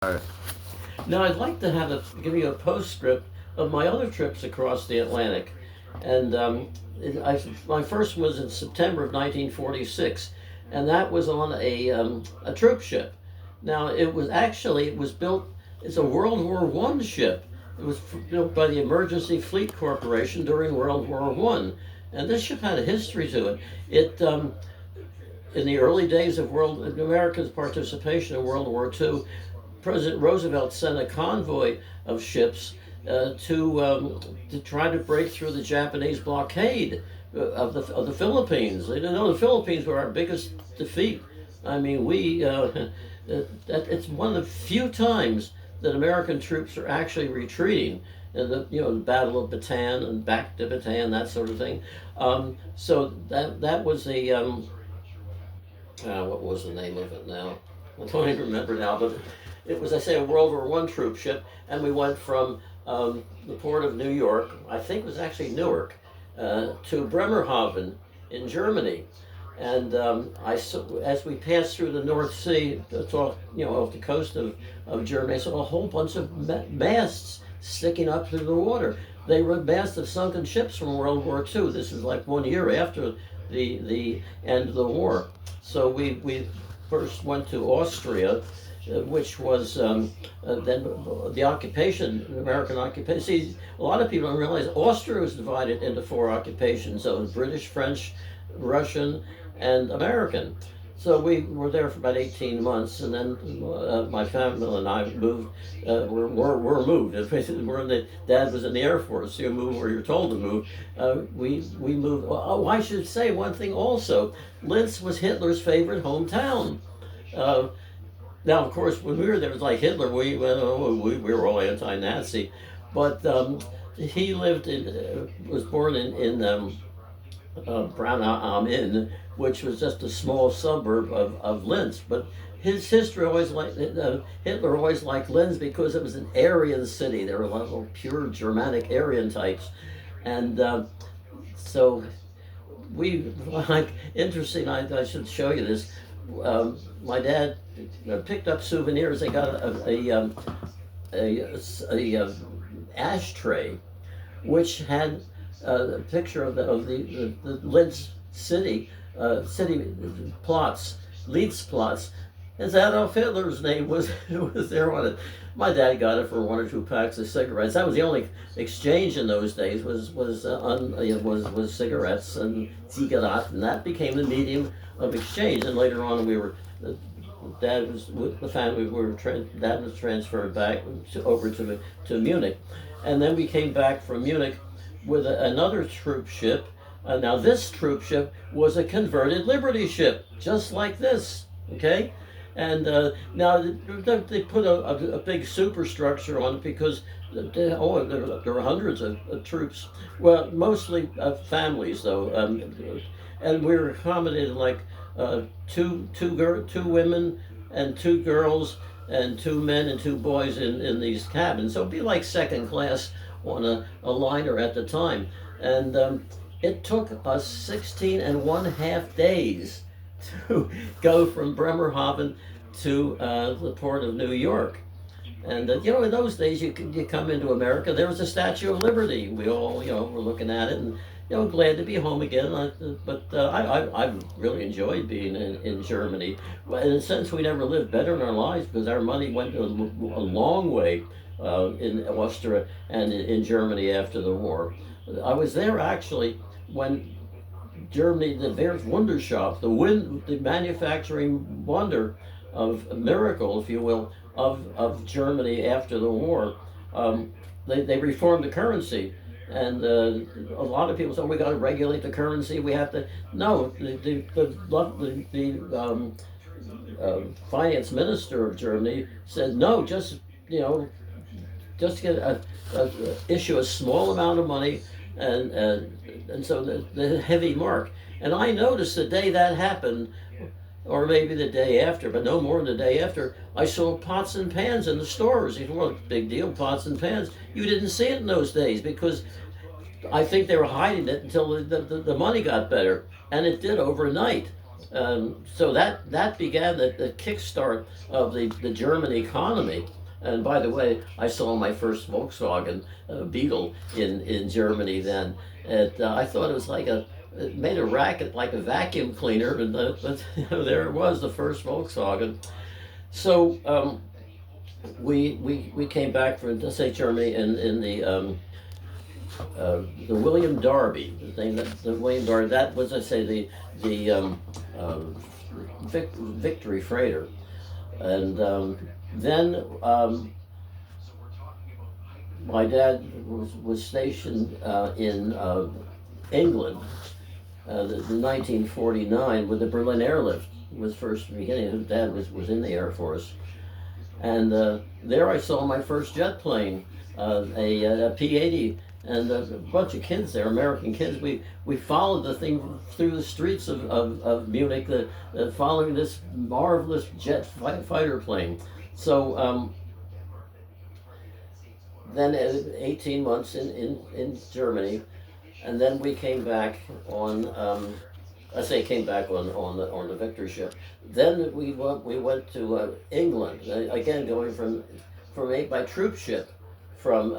Alright. Now, I'd like to give you a postscript of my other trips across the Atlantic. And my first one was in September of 1946, and that was on a troop ship. Now, it was built, it's a World War One ship. It was built by the Emergency Fleet Corporation during World War One. And this ship had a history to it. In the early days of America's participation in World War II, President Roosevelt sent a convoy of ships to try to break through the Japanese blockade of the Philippines. They didn't know the Philippines were our biggest defeat. I mean, it's one of the few times that American troops are actually retreating. The Battle of Bataan and back to Bataan, that sort of thing. So that was what was the name of it now? I don't even remember now, but it was, I say, a World War One troop ship, and we went from the port of New York, I think it was actually Newark, to Bremerhaven in Germany. And as we passed through the North Sea, it's off the coast of Germany, I saw a whole bunch of masts sticking up through the water. They were masts of sunken ships from World War II. This is like 1 year after the end of the war. So we first went to Austria, which was then the occupation, the American occupation. See, a lot of people don't realize Austria was divided into four occupations: so British, French, Russian, and American. So we were there for about 18 months, and then my family and I moved. We're moved. Dad was in the Air Force. You move where you're told to move. We moved. Oh, I should say one thing also. Linz was Hitler's favorite hometown. Now, of course, when we were there, it was like Hitler. We were all anti-Nazi, but he was born in Braun am Inn, which was just a small suburb of Linz. But his history Hitler always liked Linz because it was an Aryan city. There were a lot of pure Germanic Aryan types, and so interesting. I should show you this. My dad picked up souvenirs. They got a ashtray, which had a picture of the Linz city plots, Leeds plots. And Adolf Hitler's name was there on it. My dad got it for 1 or 2 packs of cigarettes. That was the only exchange in those days was cigarettes and cigarette, and that became the medium of exchange. And later on, Dad was with the family. Dad was transferred back over to Munich, and then we came back from Munich with another troop ship. Now this troop ship was a converted Liberty ship, just like this. Okay. And now they put a big superstructure on it because there were hundreds of troops. Well, mostly families though, and we were accommodated like two women and 2 girls and 2 men and 2 boys in these cabins. So it'd be like second class on a liner at the time, and it took us 16 and 1/2 days to go from Bremerhaven to the port of New York. And in those days, you come into America. There was a Statue of Liberty. We all were looking at it, and glad to be home again. I really enjoyed being in Germany. In a sense, we never lived better in our lives because our money went a long way in Austria and in Germany after the war. I was there actually when Germany, the Wundershop, the manufacturing wonder of miracle, if you will, of Germany after the war. They reformed the currency, and a lot of people say, "We got to regulate the currency. We have to." No, the finance minister of Germany said, "No, just get issue a small amount of money." And so the heavy mark. And I noticed the day that happened, or maybe the day after, but no more than the day after, I saw pots and pans in the stores. You know, well, big deal, pots and pans. You didn't see it in those days because I think they were hiding it until the money got better. And it did overnight. So that began the kickstart of the German economy. And by the way, I saw my first Volkswagen Beetle in Germany then. I thought it was like it made a racket like a vacuum cleaner, and but there it was, the first Volkswagen. So we came back from, let's say, Germany in the William Darby, the William Darby, that was, I say, the Victory freighter. And then my dad was stationed in England in 1949 with the Berlin Airlift was first beginning. His dad was in the Air Force. And there I saw my first jet plane, a P-80, and a bunch of kids there, American kids. We followed the thing through the streets of Munich, following this marvelous jet fighter plane. So then 18 months in Germany, and then we came back on, I say came back on the Victory ship. Then we went to England, again going from by troop ship from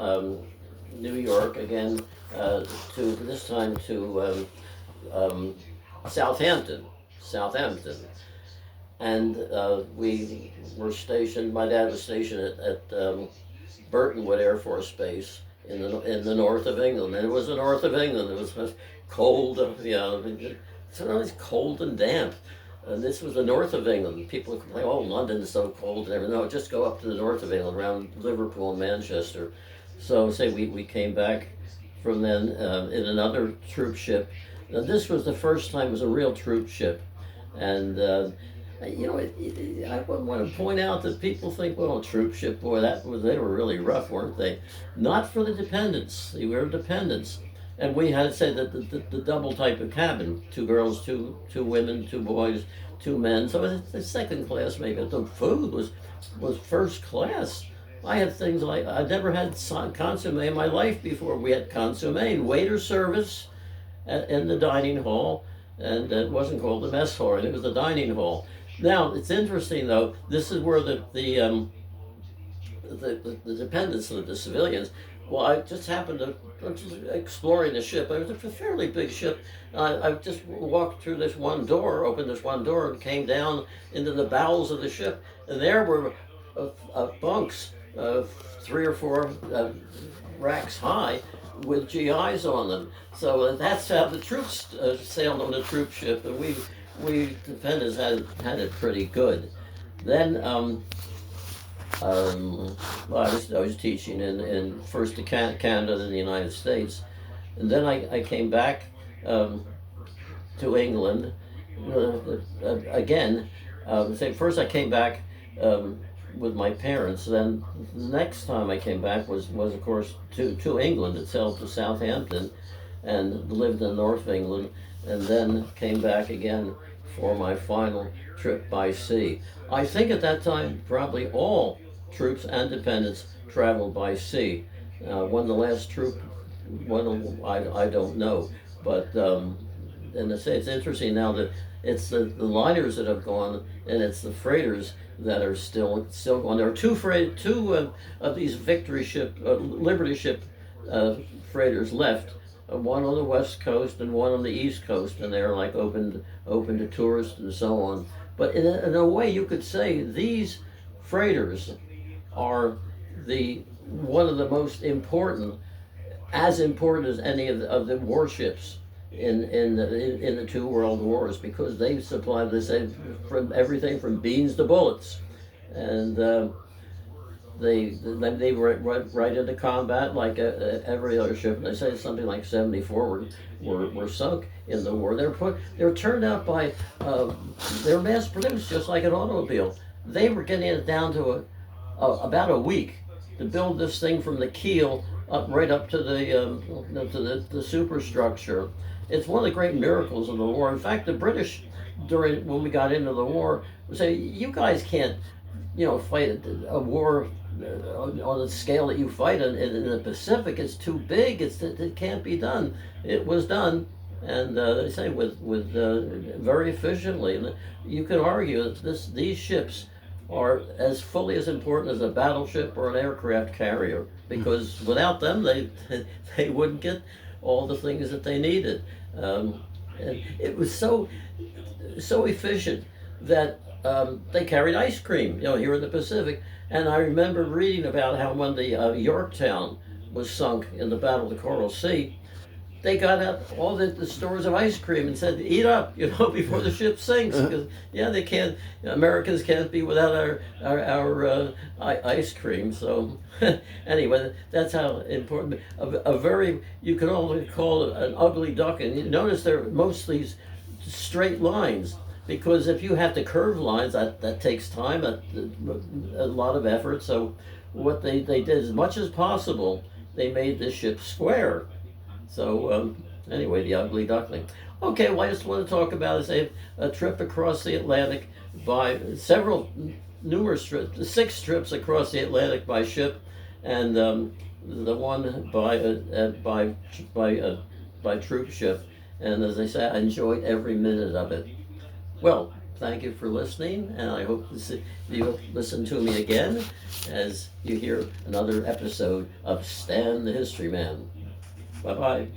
New York again to this time to Southampton, and we were stationed. My dad was stationed at Burtonwood Air Force Base in the north of England, and it was the north of England. It was cold, it's always cold and damp. And this was the north of England. People complain, "Oh, London is so cold," and everything. No, just go up to the north of England, around Liverpool and Manchester. So say we came back from then in another troop ship. Now, this was the first time it was a real troop ship, and I want to point out that people think, well, a troop ship, boy, they were really rough, weren't they? Not for the dependents. They were dependents. And we had, say, the double type of cabin: two girls, two women, two boys, two men. So the second class maybe. The food was first class. I had things like, I'd never had consomme in my life before. We had consomme, waiter service in the dining hall, and it wasn't called the mess hall, it was the dining hall. Now, it's interesting though, this is where the dependents, the civilians, well, I just happened to, exploring the ship. It was a fairly big ship. I just walked through this one door, opened this one door, and came down into the bowels of the ship. And there were bunks, 3 or 4 racks high, with GIs on them. So that's how the troops sailed on the troop ship, and we dependents had it pretty good. Then well, I was teaching in first to Canada, then the United States, and then I came back to England again. Say first I came back with my parents. Then the next time I came back was of course to England itself, to Southampton, and lived in North England, and then came back again for my final trip by sea. I think at that time probably all troops and dependents traveled by sea. When the last troop went, I don't know, but and it's interesting now that it's the liners that have gone, and it's the freighters that are still going. There are two of these Victory ship, Liberty ship freighters left. One on the west coast and one on the east coast, and they're like open to tourists and so on. But in a way, you could say these freighters are one of the most important, as important as any of the warships in the 2 world wars, because they supplied from everything from beans to bullets, and they were right into combat like every other ship. And they say something like 74 were sunk in the war. They were turned out by they were mass produced just like an automobile. They were getting it down to about a week to build this thing from the keel right up to the superstructure. It's one of the great miracles of the war. In fact, the British, when we got into the war, would say, "You guys can't, fight a war on the scale that you fight in the Pacific. It's too big. It can't be done." It was done, and they say with very efficiently. And you could argue that these ships are as fully as important as a battleship or an aircraft carrier, because without them they wouldn't get all the things that they needed. And it was so efficient that they carried ice cream, here in the Pacific. And I remember reading about how when the Yorktown was sunk in the Battle of the Coral Sea, they got out all the stores of ice cream and said, "Eat up, before the ship sinks." Because they can't. Americans can't be without our ice cream. So anyway, that's how important. A very, you can only call it an ugly duck, and you notice they're mostly straight lines. Because if you have to curve lines, that takes time, a lot of effort. So what they did, as much as possible, they made the ship square. So anyway, the ugly duckling. Okay, well, I just want to talk about a trip across the Atlantic by numerous trips, 6 trips across the Atlantic by ship, and the one by troop ship. And as I say, I enjoyed every minute of it. Well, thank you for listening, and I hope you'll listen to me again as you hear another episode of Stan the History Man. Bye bye.